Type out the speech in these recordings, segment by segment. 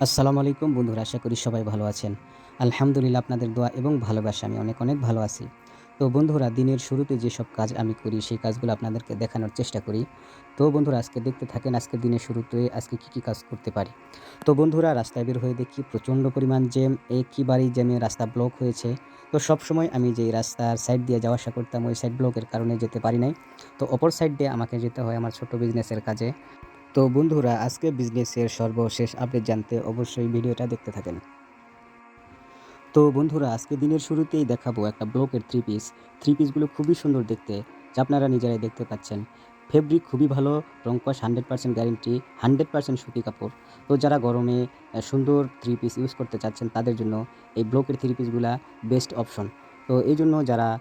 আসসালামু আলাইকুম বন্ধুরা, আশা করি সবাই ভালো আছেন। আলহামদুলিল্লাহ আপনাদের দোয়া এবং ভালোবাসা আমি অনেক ভালো আছি। তো বন্ধুরা, দিনের শুরুতে যেসব কাজ আমি করি সেই কাজগুলো আপনাদেরকে দেখানোর চেষ্টা করি। তো বন্ধুরা, আজকে দেখতে থাকেন আজকে দিনের শুরুতে আজকে কি কাজ করতে পারি। তো বন্ধুরা, রাস্তায় বের হয়ে দেখি প্রচণ্ড পরিমাণ জ্যাম, একেবারেই জ্যামে রাস্তা ব্লক হয়েছে। তো সবসময় আমি যেই রাস্তার সাইড দিয়ে যাওয়া আসা করতাম ওই সাইড ব্লকের কারণে যেতে পারি নাই। তো অপর সাইড দিয়ে আমাকে যেতে হয় আমার ছোট বিজনেসের কাজে। তো বন্ধুরা, আজকে বিজনেসের সর্বশেষ আপডেট জানতে অবশ্যই ভিডিওটা দেখতে থাকেন। তো বন্ধুরা, আজকে দিনের শুরুতেই দেখাবো একটা ব্লকের থ্রি পিসগুলো খুবই সুন্দর দেখতে, যা আপনারা নিজেরাই দেখতে পাচ্ছেন। ফেব্রিক খুবই ভালো, রংকশ 100% গ্যারেন্টি, 100% সুতি কাপড়। তো যারা গরমে সুন্দর থ্রি পিস ইউজ করতে চাচ্ছেন তাদের জন্য এই ব্লকের থ্রি পিসগুলা বেস্ট অপশন। তো এই জন্য যারা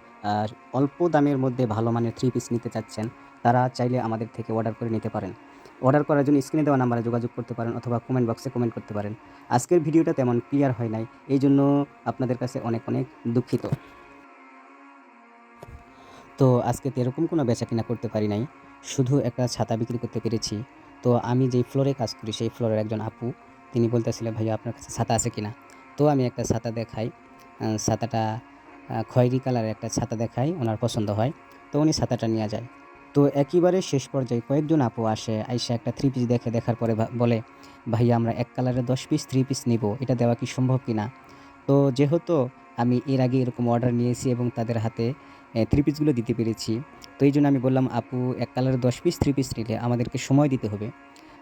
অল্প দামের মধ্যে ভালো মানের থ্রি পিস নিতে চাচ্ছেন তারা চাইলে আমাদের থেকে অর্ডার করে নিতে পারেন। অর্ডার করার জন্য স্ক্রিনে দেওয়া নাম্বারে যোগাযোগ করতে পারেন অথবা কমেন্ট বক্সে কমেন্ট করতে পারেন। আজকের ভিডিওটা তেমন ক্লিয়ার হয় নাই, এইজন্য আপনাদের কাছে অনেক দুঃখিত। তো আজকে তো এরকম কোনো বেচাকেনা করতে পারি নাই। শুধু একটা ছাতা বিক্রি করতে পেরেছি। তো আমি যেই ফ্লোরে কাজ করি সেই ফ্লোরের একজন আপু তিনি বলতেছিলেন, "ভাইয়া আপনার কাছে ছাতা আছে কিনা?" তো আমি একটা ছাতা দেখাই। ছাতাটা খয়েরি কালারের একটা ছাতা দেখাই, ওনার পছন্দ হয়। তো উনি ছাতাটা নিয়ে যায়। তো একেবারে শেষ পর্যায়ে কয়েকজন আপু আসে, আইসা একটা থ্রি পিস দেখার পরে বলে, "ভাইয়া আমরা এক কালারের 10 পিস থ্রি পিস নিবো। এটা দেওয়া কি সম্ভব কিনা?" তো যেহেতু আমি এর আগে এরকম অর্ডার নিয়েছি এবং তাদের হাতে থ্রি পিসগুলো দিতে পেরেছি। তো এইজন্য আমি বললাম, "আপু, এক কালারের 10 পিস থ্রি পিস নিলে আমাদেরকে সময় দিতে হবে।"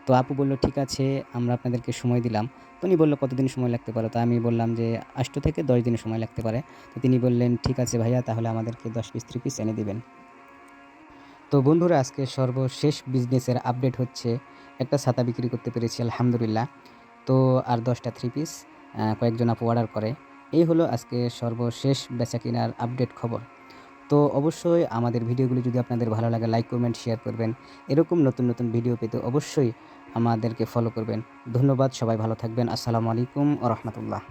তো আপু বলল, "ঠিক আছে, আমরা আপনাদেরকে সময় দিলাম।" তো উনি বলল, "কতদিন সময় লাগতে পারে?" তো আমি বললাম যে 8 থেকে 10 দিন সময় লাগতে পারে। তো তিনি বললেন, "ঠিক আছে ভাইয়া, তাহলে আমাদেরকে 10 পিস থ্রি পিস এনে দিবেন।" তো বন্ধুরা, আজকে সর্বশেষ বিজনেসের আপডেট হচ্ছে একটা ছাতা বিক্রি করতে পেরেছি আলহামদুলিল্লাহ। তো আর 10টা থ্রি পিস কয়েকজন আপু অর্ডার করে। এই হলো আজকে সর্বশেষ বেচাকেনার আপডেট খবর। তো অবশ্যই আমাদের ভিডিওগুলো যদি আপনাদের ভালো লাগে লাইক, কমেন্ট, শেয়ার করবেন। এরকম নতুন ভিডিও পেতে অবশ্যই আমাদেরকে ফলো করবেন। ধন্যবাদ, সবাই ভালো থাকবেন। আসসালামু আলাইকুম ওয়া রাহমাতুল্লাহ।